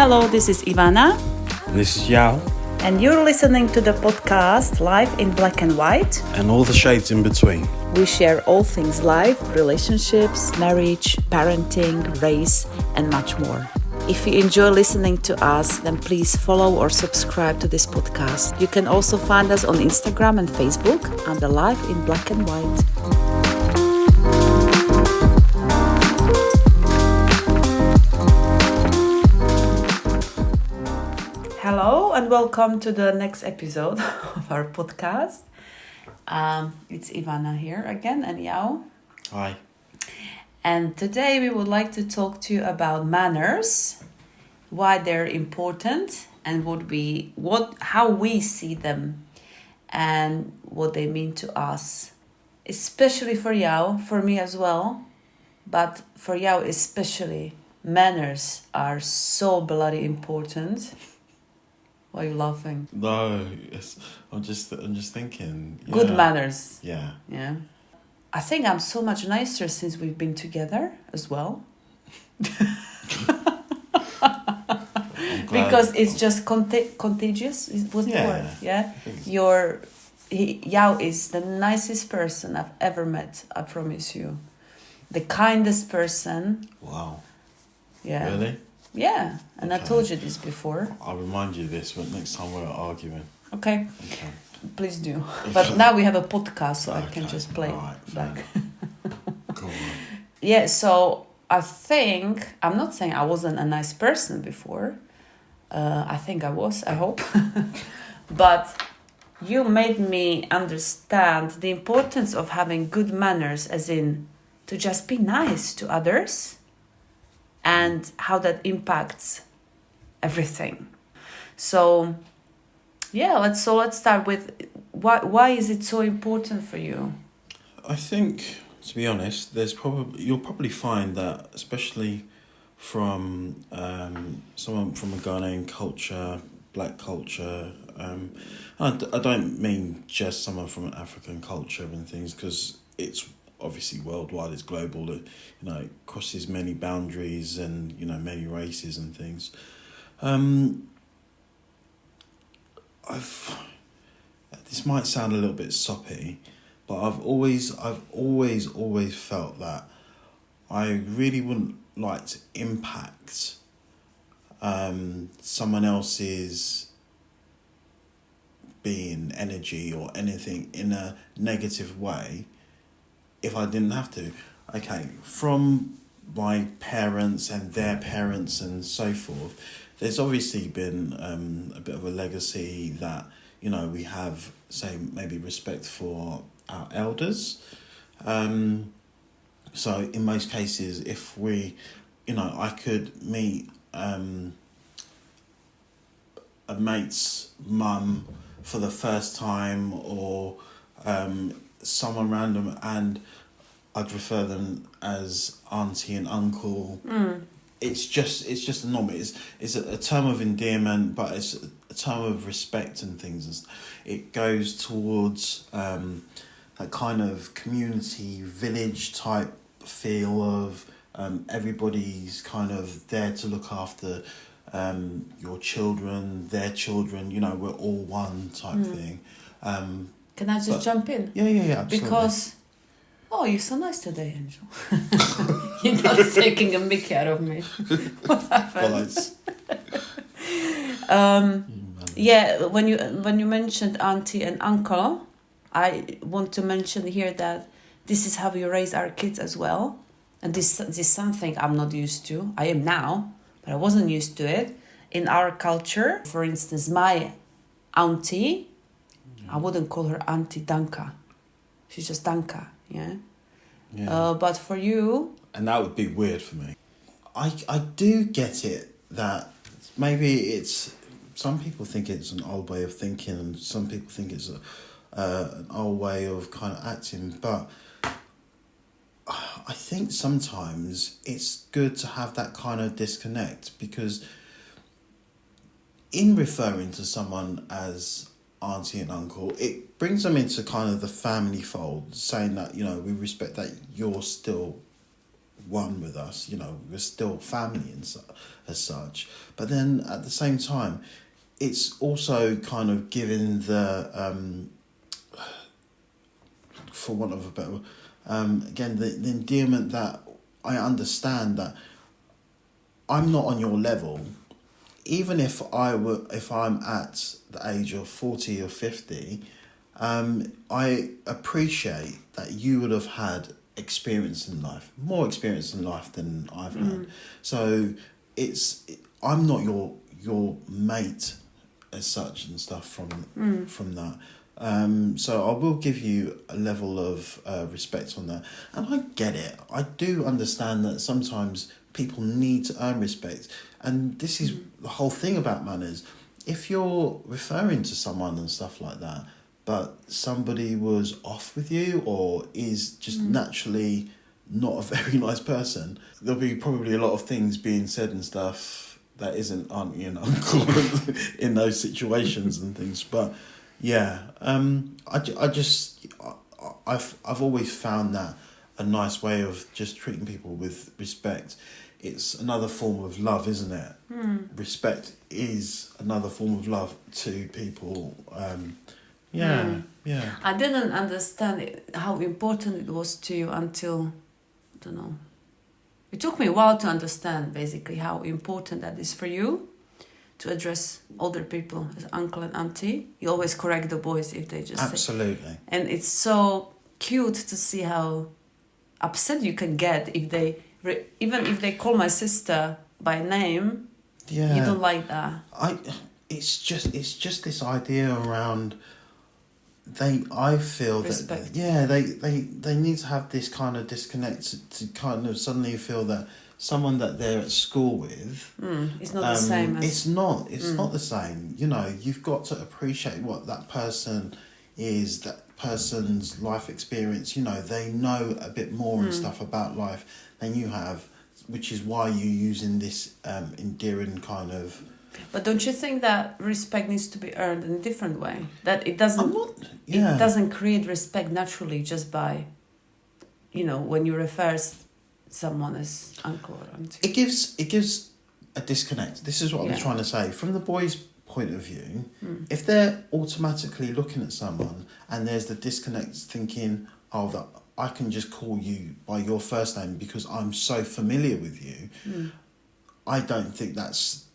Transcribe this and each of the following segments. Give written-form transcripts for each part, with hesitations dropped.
Hello, this is Ivana. This is Yao. And you're listening to the podcast Life in Black and White. And all the shades in between. We share all things life, relationships, marriage, parenting, race, and much more. If you enjoy listening to us, then please follow or subscribe to this podcast. You can also find us on Instagram and Facebook under Life in Black and White. Hello and welcome to the next episode of our podcast. It's Ivana here again and Yao. Hi. And today we would like to talk to you about manners, why they're important, and how we see them, and what they mean to us. Especially for Yao, for me as well, but for Yao especially, manners are so bloody important. Why are you laughing? No, I'm just thinking. Yeah. Good manners. Yeah. Yeah. I think I'm so much nicer since we've been together as well. Because it's just contagious. Was the word? Yeah. Yao is the nicest person I've ever met. I promise you, the kindest person. Wow. Yeah. Really? Yeah, and Okay. I told you this before. I'll remind you of this when next time we're arguing. Okay. Okay. Please do. But now we have a podcast, so I can Okay. just play Right, back. Go on. Yeah, so I think, I'm not saying I wasn't a nice person before. I think I was, I hope. But you made me understand the importance of having good manners, as in to just be nice to others and how that impacts everything. So, yeah, let's start with why is it so important for you? I think, to be honest, you'll probably find that, especially from someone from a Ghanaian culture, black culture. I don't mean just someone from an African culture and things, because it's obviously worldwide, it's global. It crosses many boundaries and many races and things. This might sound a little bit soppy, but I've always felt that I really wouldn't like to impact someone else's being, energy or anything in a negative way if I didn't have to. Okay, from my parents and their parents and so forth, there's obviously been a bit of a legacy that we have, say, maybe respect for our elders. So in most cases, if I could meet a mate's mum for the first time, or someone random, and I'd refer them as auntie and uncle. It's just a norm. It's a term of endearment, but it's a term of respect and things. It goes towards that kind of community village type feel of everybody's kind of there to look after your children, their children. We're all one type thing. Can I just jump in? Yeah, absolutely. Because, you're so nice today, Angel. You're not taking a mickey out of me. What happened? Yeah, when you mentioned auntie and uncle, I want to mention here that this is how we raise our kids as well. And this is something I'm not used to. I am now, but I wasn't used to it. In our culture, for instance, my auntie, I wouldn't call her Auntie Danka. She's just Danka, yeah? But for you... And that would be weird for me. I do get it that maybe it's... Some people think it's an old way of thinking, and some people think it's an old way of kind of acting, but I think sometimes it's good to have that kind of disconnect, because in referring to someone as auntie and uncle, it brings them into kind of the family fold, saying that we respect that you're still one with us. You know, we're still family as such. But then at the same time, it's also kind of giving the for want of a better, again, the endearment that I understand that I'm not on your level. Even if I'm at the age of 40 or 50, I appreciate that you would have had experience in life, more experience in life than I've had. So I'm not your mate as such and stuff from that. So I will give you a level of respect on that. And I get it. I do understand that sometimes people need to earn respect. And this is the whole thing about manners. If you're referring to someone and stuff like that, but somebody was off with you or is just naturally not a very nice person, there'll be probably a lot of things being said and stuff that isn't auntie and uncle in those situations and things. But yeah, I've always found that a nice way of just treating people with respect. It's another form of love, isn't it? Respect is another form of love to people. Yeah. I didn't understand how important it was to you until, I don't know. It took me a while to understand basically how important that is for you to address older people as uncle and auntie. You always correct the boys if they just Absolutely. say. And it's so cute to see how upset you can get if they, even if they call my sister by name. Yeah. You don't like that. It's just this idea around. I feel Respect. that they need to have this kind of disconnect to kind of suddenly feel that someone that they're at school with it's not the same as... It's not the same. You know, you've got to appreciate what that person is, that person's life experience. You know, they know a bit more and stuff about life than you have, which is why you're using this endearing kind of... But don't you think that respect needs to be earned in a different way? That it doesn't it doesn't create respect naturally just by, when you refer someone as uncle or auntie. It gives a disconnect. This is what I'm trying to say. From the boys' point of view, if they're automatically looking at someone and there's the disconnect thinking, oh, that I can just call you by your first name because I'm so familiar with you, I don't think that's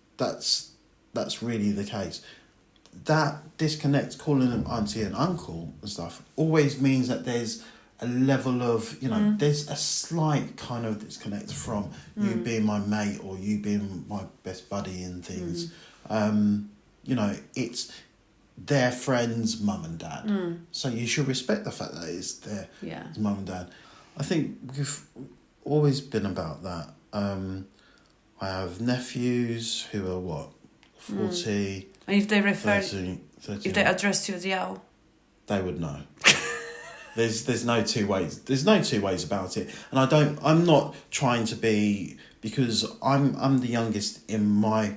really the case. That disconnect, calling them auntie and uncle and stuff, always means that there's a level of, there's a slight kind of disconnect from you being my mate or you being my best buddy and things. It's their friend's mum and dad. So you should respect the fact that it's their mum and dad. I think we've always been about that. I have nephews who are 40. And if they refer, 30, if they address you as Yao, they would know. There's no two ways. There's no two ways about it. And I'm not trying to be, because I'm the youngest in my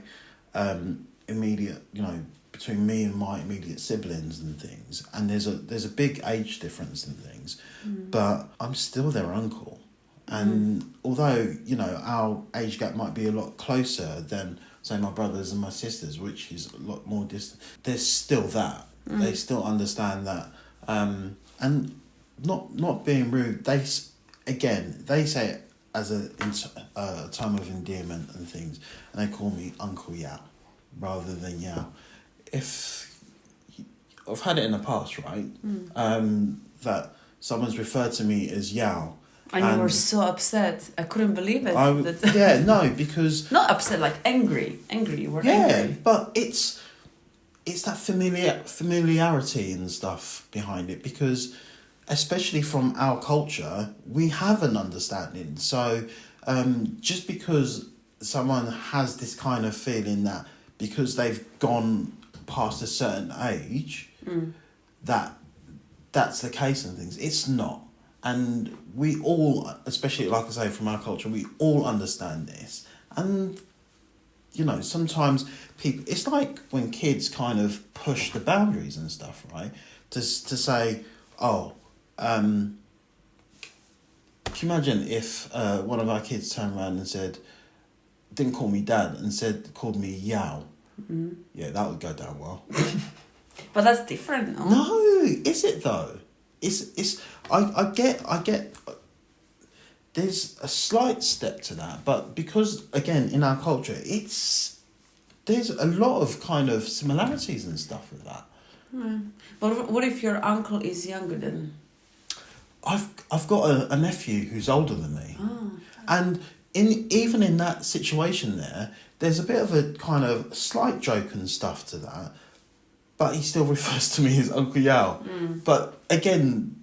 immediate, between me and my immediate siblings and things. And there's a big age difference in things, but I'm still their uncle. And although, our age gap might be a lot closer than, say, my brothers and my sisters, which is a lot more distant, there's still that. They still understand that. And not being rude, they say it as a term of endearment and things, and they call me Uncle Yao rather than Yao. If I've had it in the past, right, that someone's referred to me as Yao. And you were so upset. I couldn't believe it. Because... Not upset, like angry. You were angry. Yeah, but it's that familiarity and stuff behind it, because especially from our culture, we have an understanding. So just because someone has this kind of feeling that because they've gone past a certain age, that's the case and things, it's not. And we all, especially, like I say, from our culture, we all understand this. And, sometimes people... It's like when kids kind of push the boundaries and stuff, right? To say, Can you imagine if one of our kids turned around and said, didn't call me dad and called me Yao? Mm-hmm. Yeah, that would go down well. But that's different, no? No, is it though? I get. There's a slight step to that, but because again in our culture, there's a lot of kind of similarities and stuff with that. But what if your uncle is younger than? I've got a nephew who's older than me, and even in that situation there's a bit of a kind of slight joke and stuff to that, but he still refers to me as Uncle Yao. But again,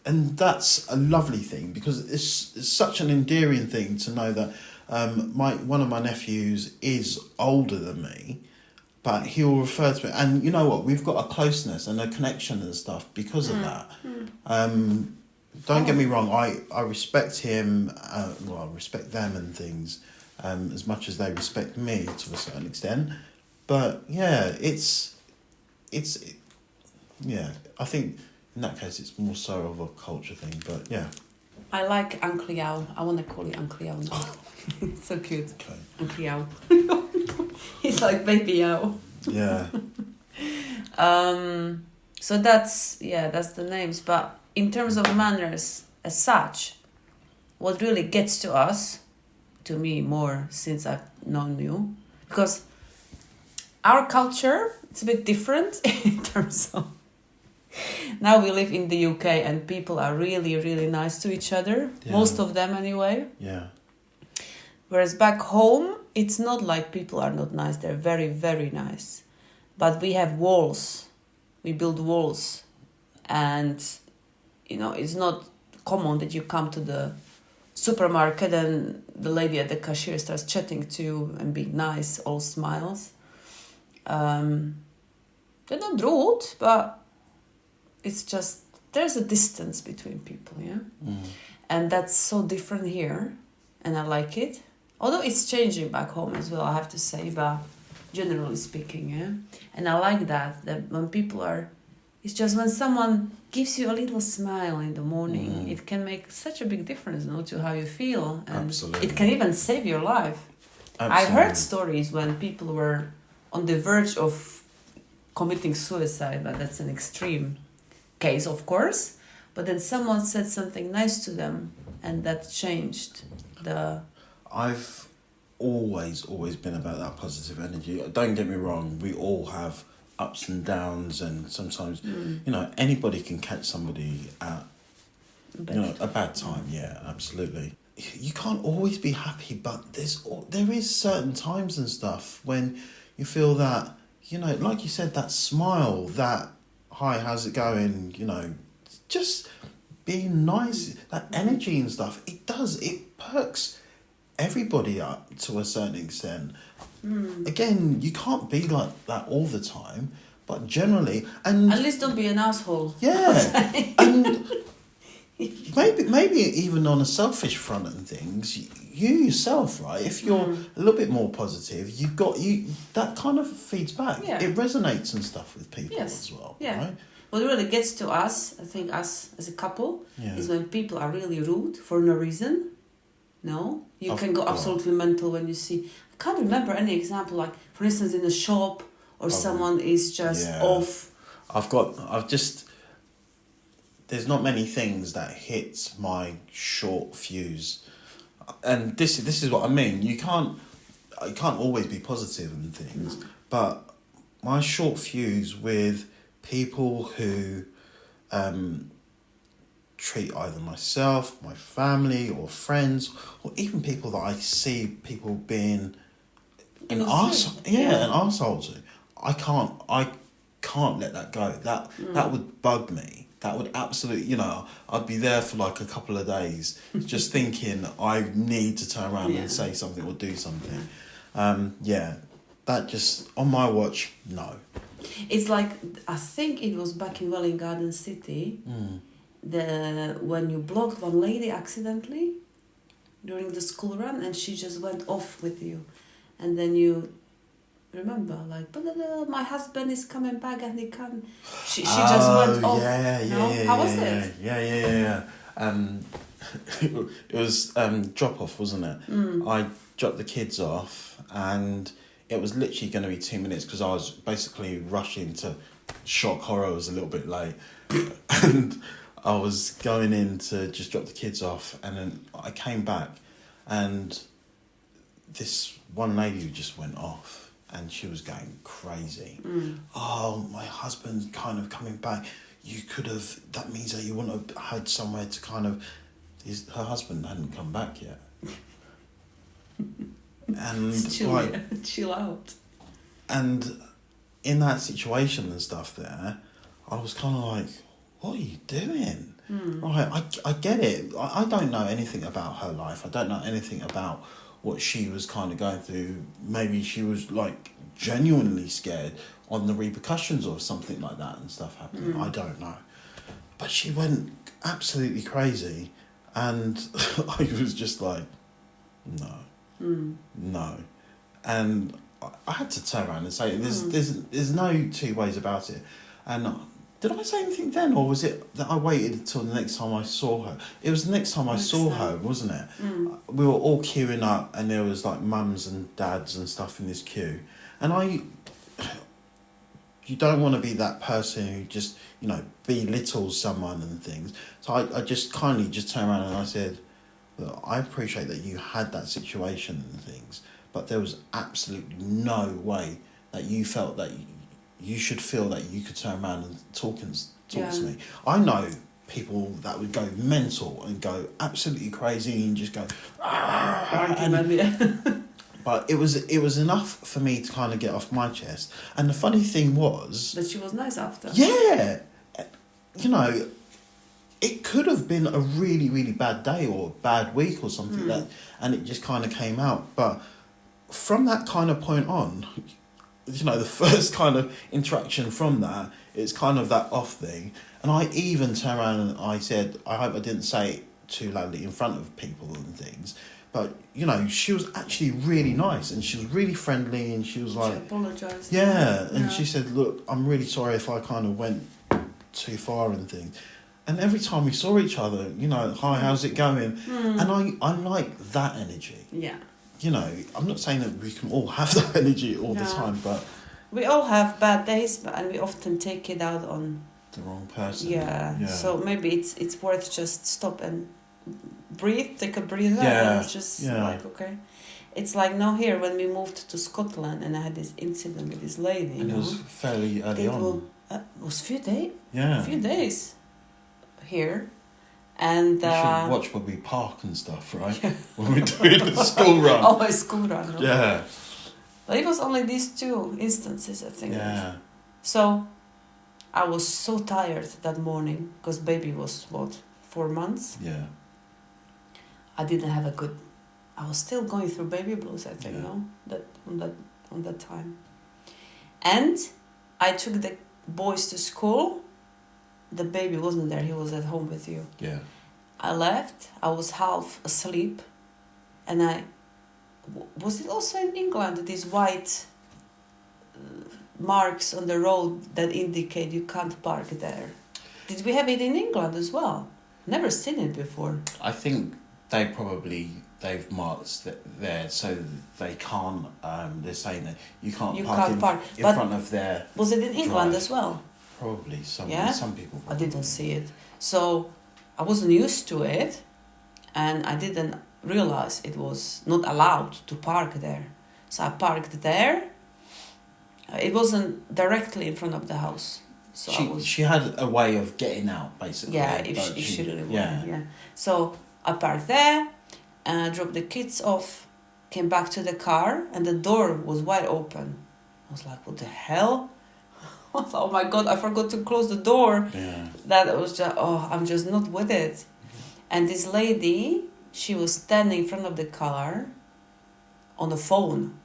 and that's a lovely thing because it's such an endearing thing to know that one of my nephews is older than me, but he'll refer to me, and you know what? We've got a closeness and a connection and stuff because of that. Don't get me wrong. I respect him. I respect them and things as much as they respect me to a certain extent. But yeah, yeah. I think in that case it's more so of a culture thing. But yeah. I like Uncle Yao. I want to call you Uncle Yao now. So cute. Okay. Uncle Yao. He's like baby Yao. Yeah. So that's the names. But in terms of manners as such, what really gets to us, to me more since I've known you, because our culture, it's a bit different in terms of, now we live in the UK and people are really, really nice to each other. Yeah. Most of them anyway. Yeah. Whereas back home, it's not like people are not nice. They're very, very nice. But we have walls. We build walls. And, it's not common that you come to the supermarket and the lady at the cashier starts chatting to you and being nice, all smiles. They're not rude, but it's just, there's a distance between people, yeah? And that's so different here, and I like it. Although it's changing back home as well, I have to say, but generally speaking, yeah? And I like that when people are, it's just when someone gives you a little smile in the morning, it can make such a big difference, to how you feel. And Absolutely. it can even save your life. Absolutely. I heard stories when people were on the verge of committing suicide, but that's an extreme case, of course. But then someone said something nice to them, and that changed the... I've always been about that positive energy. Don't get me wrong, we all have ups and downs, and sometimes, anybody can catch somebody at, a bad time. Yeah, absolutely. You can't always be happy, but there is certain times and stuff when you feel that, like you said, that smile, that, hi, how's it going, just being nice, that energy and stuff, it perks everybody up to a certain extent. Again, you can't be like that all the time, but generally, and at least don't be an asshole. Yeah, and maybe even on a selfish front and things, you yourself, right? If you're a little bit more positive, that kind of feeds back. Yeah. It resonates and stuff with people as well. Yeah. Right? What really gets to us, I think, us as a couple, is when people are really rude for no reason. No, you can go absolutely mental when you see. I can't remember any example, like for instance in a shop or someone is just off. There's not many things that hit my short fuse, and this is what I mean. You can't always be positive and things, but my short fuse with people who treat either myself, my family, or friends, or even people that I see people being an arsehole to. I can't let that go. That would bug me. That would absolutely, I'd be there for like a couple of days just thinking I need to turn around and say something or do something. That just, on my watch, no. It's like, I think it was back in Welwyn Garden City, when you blocked one lady accidentally during the school run and she just went off with you. And then you remember, like, my husband is coming back and he can't... She just went off. Yeah. How was it? Yeah. it was drop off, wasn't it? I dropped the kids off, and it was literally going to be 2 minutes because I was basically rushing to shock horror. I was a little bit late, and I was going in to just drop the kids off, and then I came back, and this one lady just went off, and she was going crazy. Oh, my husband's kind of coming back. You could have. That means that you wouldn't have had somewhere to kind of. Her husband hadn't come back yet. And chill out. And in that situation and stuff there, I was kind of like, what are you doing? Right, I get it. I don't know anything about her life. I don't know anything about what she was kind of going through. Maybe she was like genuinely scared on the repercussions of something like that and stuff happening. I don't know. But she went absolutely crazy, and I was just like, no. And I had to turn around and say, there's no two ways about it. And did I say anything then, or was it that I waited until the next time I saw her? It was the next time I saw her, wasn't it? We were all queuing up, and there was like mums and dads and stuff in this queue. And you don't want to be that person who just, belittles someone and things. So I just kindly just turned around and I said, look, I appreciate that you had that situation and things, but there was absolutely no way that you felt that you should feel that you could turn around and talk to me. I know people that would go mental and go absolutely crazy and just go, but it was enough for me to kind of get off my chest. And the funny thing was that she was nice after. Yeah, it could have been a really, really bad day or a bad week or something and it just kind of came out. But from that kind of point on, the first kind of interaction from that, it's kind of that off thing. And I even turned around and I said, I hope I didn't say it too loudly in front of people and things. But, she was actually really nice and she was really friendly and she was like... She apologised. Yeah, and she said, look, I'm really sorry if I kind of went too far and things. And every time we saw each other, hi, how's it going? And I like that energy. Yeah. I'm not saying that we can all have that energy all the time, but... We all have bad days, and we often take it out on... the wrong person. Yeah. So maybe it's worth just stop and breathe, take a breather, and it's just like, okay. It's like now here, when we moved to Scotland, and I had this incident with this lady. And it was fairly early on. It was a few days. Yeah. A few days here. And you should watch when we park and stuff, right? Yeah. When we're doing the school run. Always school run. No? Yeah. But it was only these two instances, I think. Yeah. So I was so tired that morning because baby was 4 months. Yeah. I didn't have a good. I was still going through baby blues, I think. No, on that time. And I took the boys to school. The baby wasn't there, he was at home with you. Yeah. I left, I was half asleep, and was it also in England, these white marks on the road that indicate you can't park there? Did we have it in England as well? Never seen it before. I think they've marked there so they can't, they're saying that you can't park in front of their Was it in England drive. As well? Probably, some people. I didn't see it. So I wasn't used to it, and I didn't realize it was not allowed to park there. So I parked there. It wasn't directly in front of the house. So she had a way of getting out, basically. Yeah, if she really wanted. Yeah. So I parked there, and I dropped the kids off, came back to the car, and the door was wide open. I was like, what the hell? Oh my God, I forgot to close the door. Yeah. That was just, I'm just not with it. Mm-hmm. And this lady, she was standing in front of the car on the phone.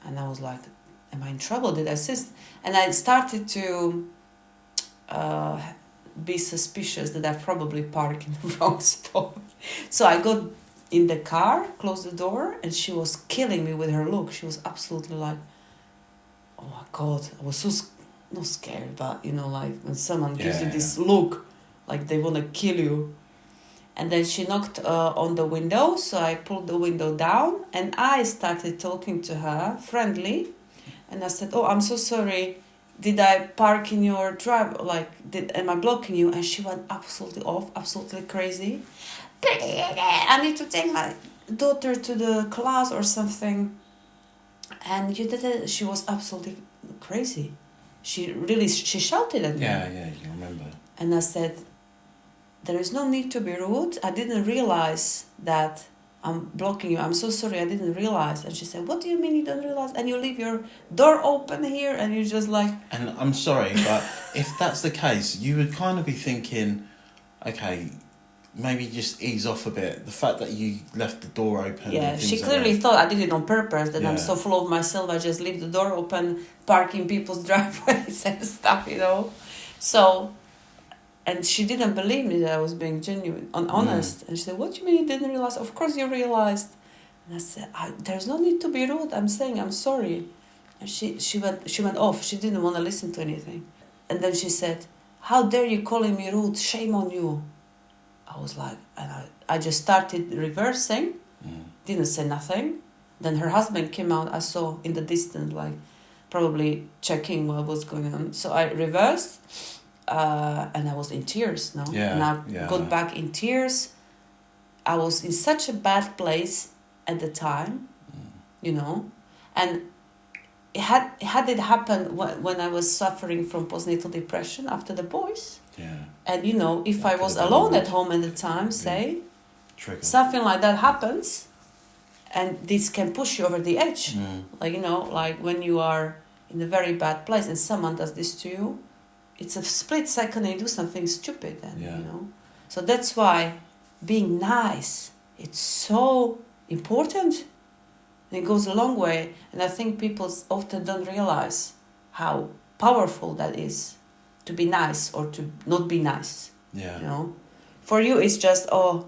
And I was like, am I in trouble? Did I assist? And I started to be suspicious that I probably parked in the wrong spot. So I got in the car, closed the door, and she was killing me with her look. She was absolutely like, oh my God, I was so not scared, but like when someone gives you this look, like they want to kill you. And then she knocked on the window, so I pulled the window down and I started talking to her friendly. And I said, "Oh, I'm so sorry. Did I park in your drive? Like, am I blocking you?" And she went absolutely off, absolutely crazy. "I need to take my daughter to the class or something." And you did it. She was absolutely crazy. She shouted at me. Yeah, you remember. And I said, "There is no need to be rude. I didn't realize that I'm blocking you. I'm so sorry, I didn't realize." And she said, "What do you mean you don't realize? And you leave your door open here and you just like..." And I'm sorry, but if that's the case, you would kind of be thinking, okay, maybe just ease off a bit. The fact that you left the door open. Yeah, and she things like clearly that. thought I did it on purpose, that I'm Yeah. so full of myself, I just leave the door open, parking people's driveways and stuff, you know. So, and she didn't believe me that I was being genuine and honest. And she said, "What do you mean you didn't realize?" "Of course you realized." And I said, "There's no need to be rude. I'm saying I'm sorry." And she went off. She didn't want to listen to anything. And then she said, "How dare you calling me rude? Shame on you." I was like, and I just started reversing, didn't say nothing. Then her husband came out, I saw in the distance, like probably checking what was going on. So I reversed, and I was in tears now. Yeah, And I yeah. got back in tears. I was in such a bad place at the time, you know, and had it happened when I was suffering from postnatal depression after the boys. Yeah. And you know, if That I could was have been alone a at bit- home at the time, say, Trigger. something like that happens, and this can push you over the edge. Mm. Like, you know, like when you are in a very bad place and someone does this to you, it's a split second and you do something stupid then, Yeah. you know. So that's why being nice, it's so important. It goes a long way, and I think people often don't realize how powerful that is, to be nice or to not be nice. Yeah. You know, for you it's just, "Oh,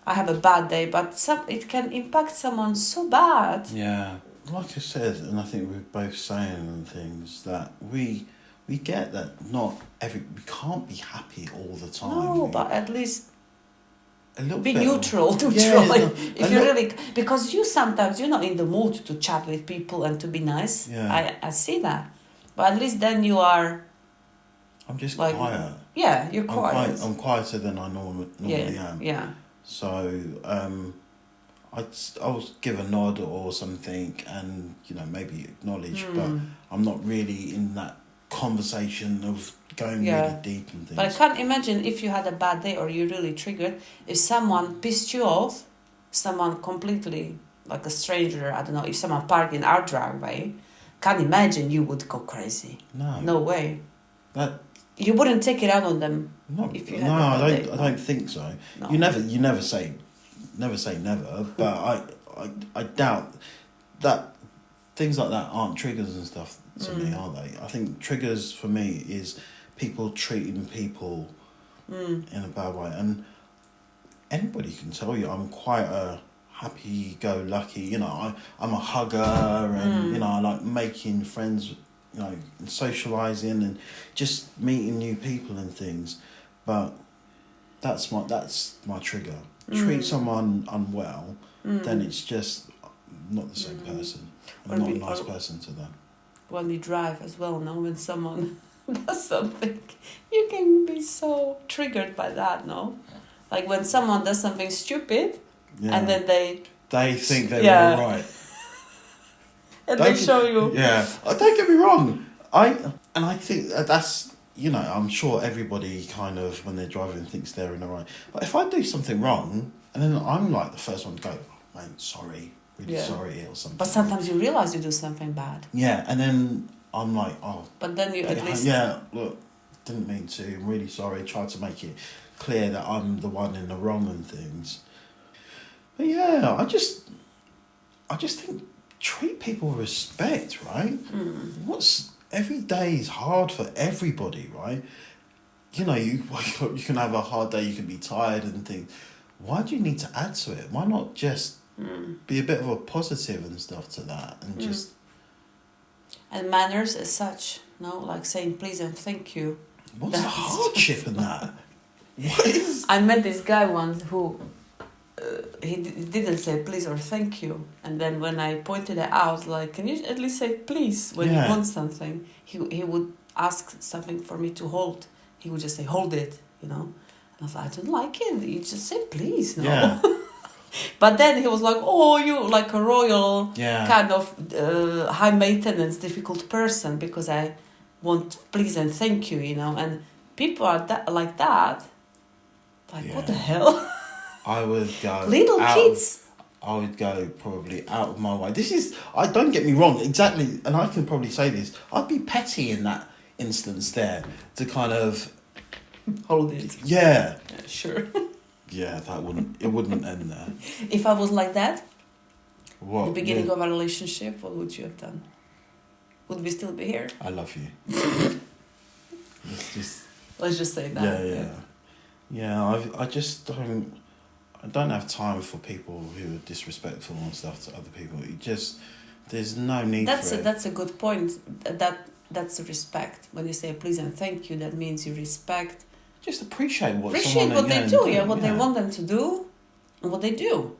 I have a bad day," but it can impact someone so bad. Yeah. Like I said, and I think we're both saying things that we get that we can't be happy all the time. No, but at least a little be bit neutral. Yeah, If you really, because you sometimes you're not in the mood to chat with people and to be nice. Yeah. I see that, but at least then you are. I'm just Like, quiet. Yeah, you're quiet. I'm quieter than I normally am. Yeah. So I'll give a nod or something, and maybe acknowledge, but I'm not really in that conversation of going really deep and things. But I can't imagine if you had a bad day or you're really triggered, if someone pissed you off, someone completely, like a stranger, I don't know, if someone parked in our driveway, can't imagine you would go crazy. No way. You wouldn't take it out on them. If you had a bad day. I don't think so. No. You never say never, but I doubt that things like that aren't triggers and stuff to me, are they? I think triggers for me is people treating people in a bad way, and anybody can tell you I'm quite a happy-go-lucky. I'm a hugger, and I like making friends, and socializing and just meeting new people and things. But that's my trigger. Treat someone unwell, then it's just not the same person. I'm not a nice person to them. When we drive as well, no? When someone does something, you can be so triggered by that, no? Like when someone does something stupid, and then they think they were all right. And they show you. Yeah. Don't get me wrong. I think that's, I'm sure everybody kind of, when they're driving, thinks they're in the right. But if I do something wrong, and then I'm like the first one to go, "Oh, mate, sorry, really sorry," or something. But sometimes you realize you do something bad. Yeah, and then I'm like, "Oh." But then you at least... Yeah, look, didn't mean to, I'm really sorry, tried to make it clear that I'm the one in the wrong and things. But yeah, I just think, treat people with respect, right? Every day is hard for everybody, right? You can have a hard day, you can be tired and things. Why do you need to add to it? Why not just be a bit of a positive and stuff to that, and just... And manners as such, no? Like saying please and thank you. What's the hardship in that? What is? I met this guy once who he didn't say please or thank you, and then when I pointed it out, like, can you at least say please when you Yeah. want something? He would ask something for me to hold. He would just say hold it, you know. And I was like, I don't like it. You just say please, no. Yeah. But then he was like, oh, you like a royal Yeah. kind of high maintenance, difficult person because I want please and thank you, you know. And people are like that. Like, what the Yeah. hell? I would go Little out kids. I would go probably out of my way. This is, I don't get me wrong, exactly, and I can probably say this. I'd be petty in that instance there to kind of, Hold it. yeah, Yeah, sure. yeah, it wouldn't end there. If I was like that, What? the beginning yeah. of our relationship, what would you have done? Would we still be here? I love you. It's just, Let's just say that. I just I don't have time for people who are disrespectful and stuff to other people. It just, there's no need for it. That's a good point. That's respect. When you say please and thank you, that means you respect. Just appreciate what Appreciate someone what they do, what they want them to do, and what they do.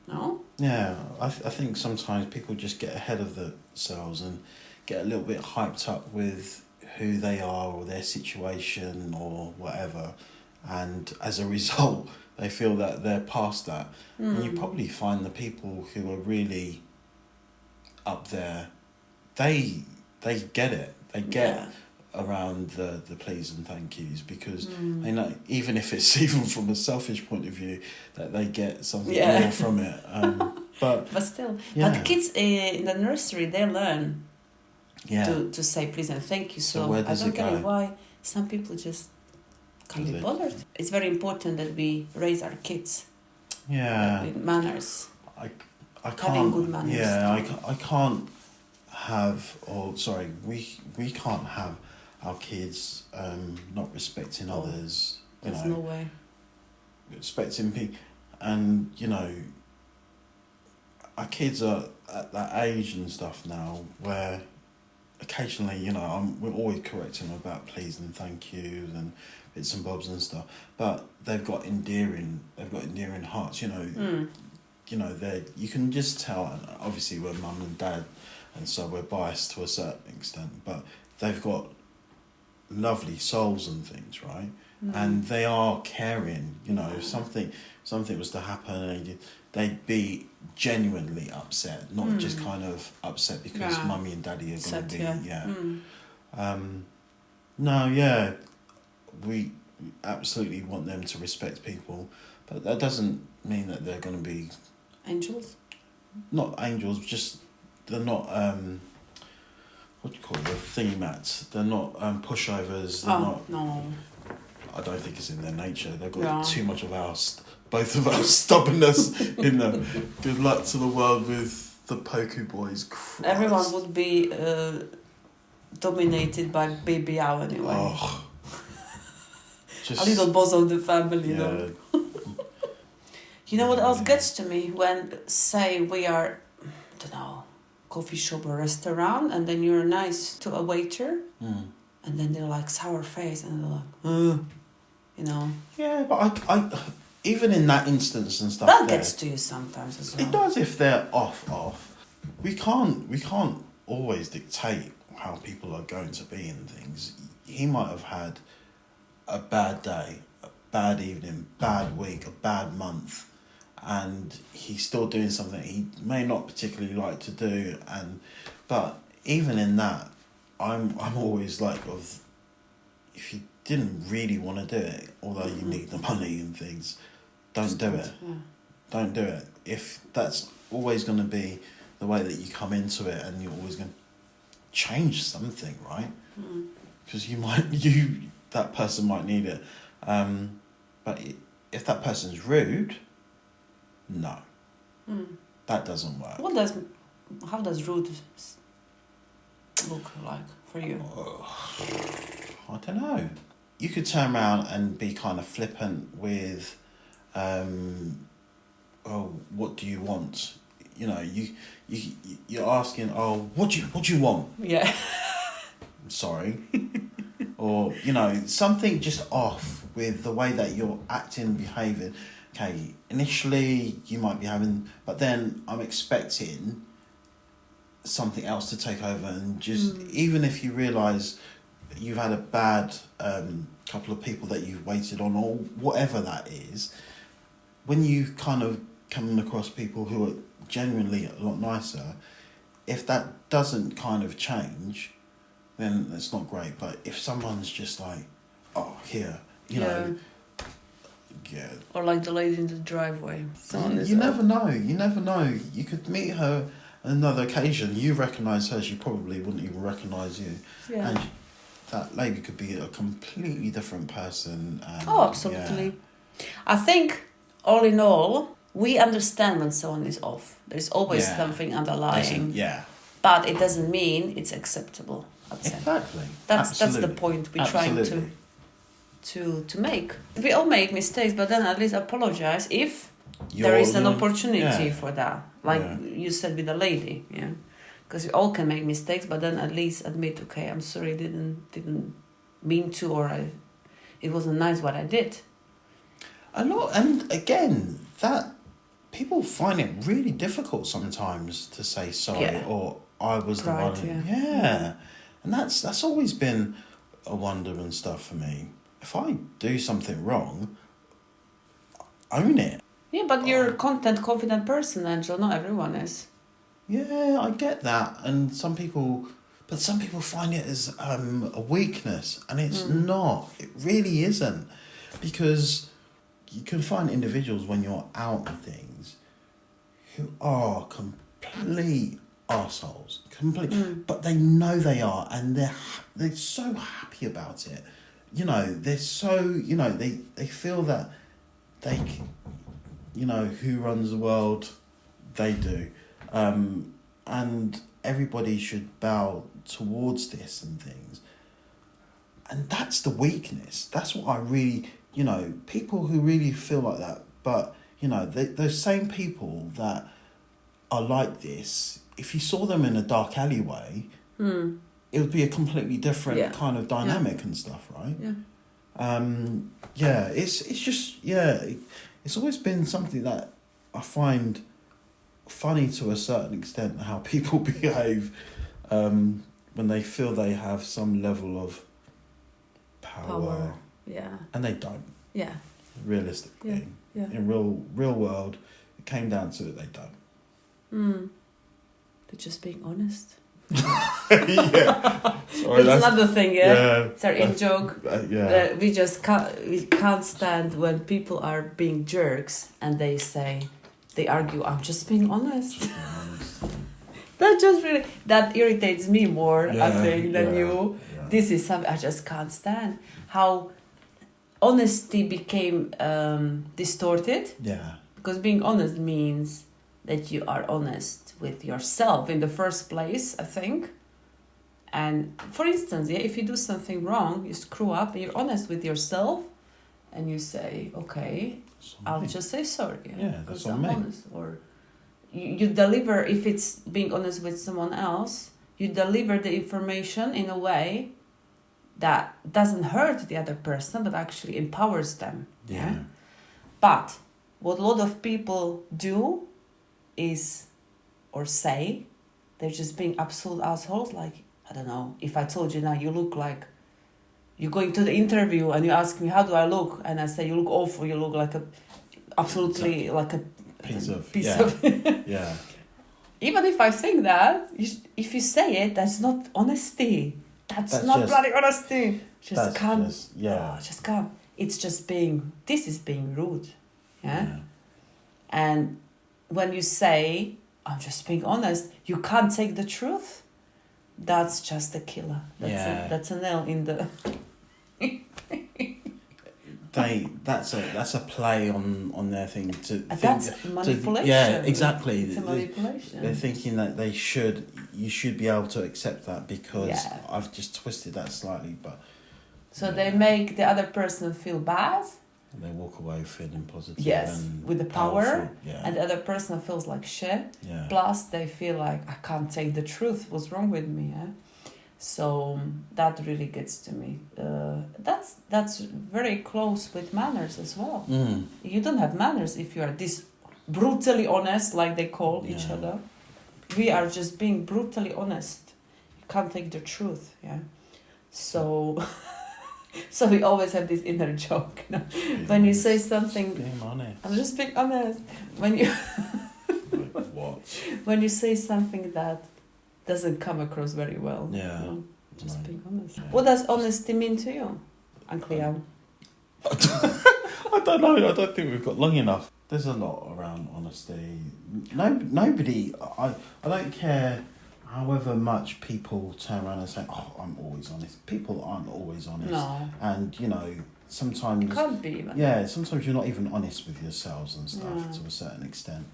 No? Yeah, I think sometimes people just get ahead of themselves and get a little bit hyped up with who they are or their situation or whatever, and as a result, they feel that they're past that. And you probably find the people who are really up there, they get it. They get around the please and thank yous because they know, even if it's even from a selfish point of view, that they get something more from it. But still, yeah. but the kids in the nursery, they learn yeah. to say please and thank you. So where I does don't it get go? it why some people just can't be Does it? bothered. It's very important that we raise our kids with manners. I can't. Having good manners. Yeah, I can't have, we can't have our kids not respecting others. There's no way. Respecting people, and our kids are at that age and stuff now where occasionally, we're always correcting them about please and thank yous and bits and bobs and stuff, but they've got endearing hearts. You can just tell. And obviously, we're mum and dad, and so we're biased to a certain extent, but they've got lovely souls and things, right? And they are caring. If something was to happen, and they'd be genuinely upset, not just kind of upset because mummy and daddy are going to be we absolutely want them to respect people, but that doesn't mean that they're going to be angels. Not angels, just they're not what do you call it, the thingy mats. They're not pushovers. They're not. No. I don't think it's in their nature. They've got too much of both of our stubbornness in them. Good luck to the world with the Poku boys. Christ. Everyone would be dominated by Baby Owl anyway. Oh. A little boss of the family, though. You know what else gets to me? When, say, we are, I don't know, coffee shop or restaurant, and then you're nice to a waiter, and then they're like sour face, and they're like, Yeah, but I even in that instance and stuff, that gets to you sometimes as well. It does if they're off. We can't always dictate how people are going to be in things. He might have had a bad day, a bad evening, bad week, a bad month, and he's still doing something he may not particularly like to do. But even in that, I'm always like, if you didn't really want to do it, although you need the money and things, don't do it. Yeah. Don't do it. If that's always going to be the way that you come into it, and you're always going to change something, right? Because that person might need it. But if that person's rude, no, that doesn't work. How does rude look like for you? I don't know. You could turn around and be kind of flippant with, what do you want? You're asking, what do you want? Yeah. I'm sorry. or something just off with the way that you're acting, behaving. Okay, initially you might be having, but then I'm expecting something else to take over, and just even if you realise you've had a bad couple of people that you've waited on, or whatever that is, when you kind of come across people who are genuinely a lot nicer, if that doesn't kind of change, then it's not great. But if someone's just like, oh, here, you know, yeah. Or like the lady in the driveway. You never know. You never know. You could meet her on another occasion. You recognise her, she probably wouldn't even recognise you. Yeah. And that lady could be a completely different person. And, oh, absolutely. Yeah. I think, all in all, we understand when someone is off. There's always something underlying. But it doesn't mean it's acceptable. Exactly. That's the point we're trying to make. We all make mistakes, but then at least apologize if there is an opportunity for that. Like you said with the lady, because we all can make mistakes, but then at least admit, okay, I'm sorry, didn't mean to, or it wasn't nice what I did. And again, that people find it really difficult sometimes to say sorry, or I was the one. And that's always been a wonder and stuff for me. If I do something wrong, own it. Yeah, but you're a confident person, Angel. Not everyone is. Yeah, I get that. And some people find it as a weakness, and it's not. It really isn't. Because you can find individuals when you're out and things who are complete arseholes. But they know they are, and they're so happy about it. They're so, they feel that they, who runs the world, they do. And everybody should bow towards this and things. And that's the weakness. That's what I really, people who really feel like that. But, those same people that are like this, if you saw them in a dark alleyway, it would be a completely different kind of dynamic and stuff, right? Yeah. It's just, it's always been something that I find funny to a certain extent, how people behave when they feel they have some level of power. Yeah. And they don't. Yeah. Realistically. Yeah. In real world, it came down to it, they don't. They're just being honest. Sorry, that's another thing, it's our in-joke. We just can't stand when people are being jerks and they argue, I'm just being honest. That irritates me more, I think, than you. This is something I just can't stand. How honesty became distorted. Because being honest means that you are honest with yourself in the first place, I think. And for instance, if you do something wrong, you screw up, and you're honest with yourself, and you say, okay, I'll just say sorry. Because I'm honest. Or you deliver, if it's being honest with someone else, you deliver the information in a way that doesn't hurt the other person, but actually empowers them. But what a lot of people do is, or say, they're just being absolute assholes. Like, I don't know, if I told you now you look like, you're going to the interview and you ask me, how do I look? And I say, you look awful, you look like absolutely like a piece of Even if I think that, if you say it, that's not honesty. That's not just, bloody honesty. Just can't. Just can't. It's just this is being rude. And when you say, I'm just being honest, you can't take the truth. That's just a killer. That's a nail in the. That's a play on their thing to. That's manipulation. Exactly. It's a manipulation. They're thinking that you should be able to accept that because I've just twisted that slightly, but. So they make the other person feel bad. And they walk away feeling positive. Yes, and with the power, yeah. And the other person feels like shit. Yeah. Plus, they feel like I can't take the truth. What's wrong with me? So that really gets to me. That's very close with manners as well. You don't have manners if you are this brutally honest, like they call each other. We are just being brutally honest. You can't take the truth, yeah. So, so we always have this inner joke. You know? When you say something, being honest. I'm just being honest. When you Like what? when you say something that doesn't come across very well, Yeah. you know, just being honest. Yeah. What does honesty mean to you, Uncle Yao? I don't know. I don't think we've got long enough. There's a lot around honesty. Nobody. I don't care. However much people turn around and say, "Oh, I'm always honest." People aren't always honest. No, And sometimes it can't be even. yeah, sometimes you're not even honest with yourselves and stuff Yeah. to a certain extent.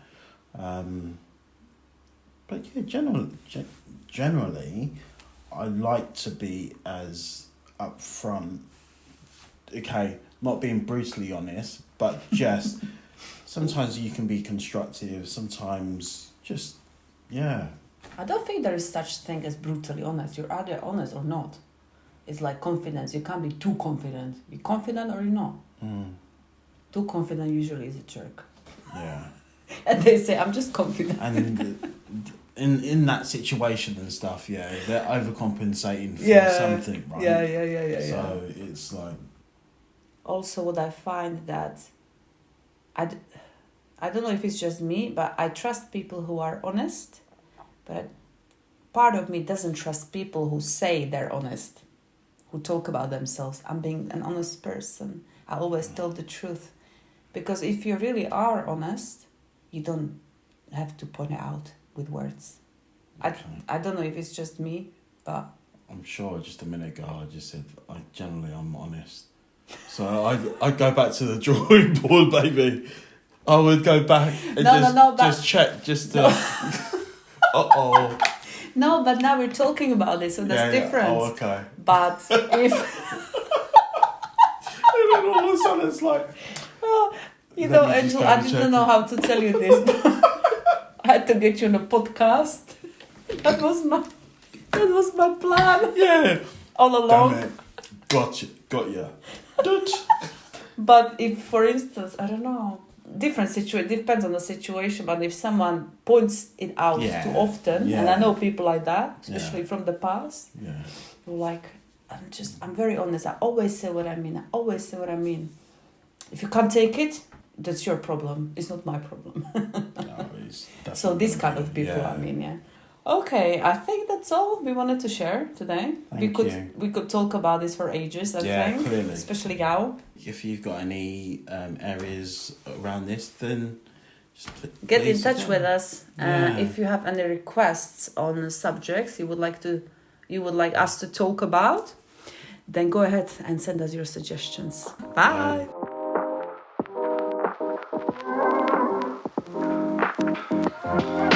But yeah, generally, I like to be as upfront. Okay, not being brutally honest, but just sometimes you can be constructive. Sometimes just I don't think there is such thing as brutally honest. You're either honest or not. It's like confidence. You can't be too confident. You're confident or you're not. Too confident usually is a jerk. Yeah. And they say, I'm just confident. And in that situation and stuff, they're overcompensating for something, right? Yeah. So it's like... Also, what I find that I don't know if it's just me, but I trust people who are honest, but part of me doesn't trust people who say they're honest, who talk about themselves. I'm being an honest person. I always tell the truth. Because if you really are honest, you don't have to point it out with words. Okay. I don't know if it's just me, but... I'm sure just a minute ago I just said, I'm honest. So I go back to the drawing board, baby. I would go back and just check, just to... Uh-oh. No, but now we're talking about it, so that's different. Oh, okay. But if... And then all of a sudden it's like... You Let know, me just Angel, go I and didn't check know it. how to tell you this. I had to get you on a podcast. That was my plan Yeah. all along. Damn it. Got ya. But if, for instance, I don't know, different situation, depends on the situation, but if someone points it out too often, and I know people like that, especially from the past, like, I'm very honest. I always say what I mean. If you can't take it, that's your problem. It's not my problem. No, so this kind of people, Okay, I think that's all we wanted to share today. We could talk about this for ages, I think. Clearly. Especially Yao. If you've got any areas around this, then just get in touch with us. Yeah. If you have any requests on subjects you would like us to talk about, then go ahead and send us your suggestions. Bye. Bye.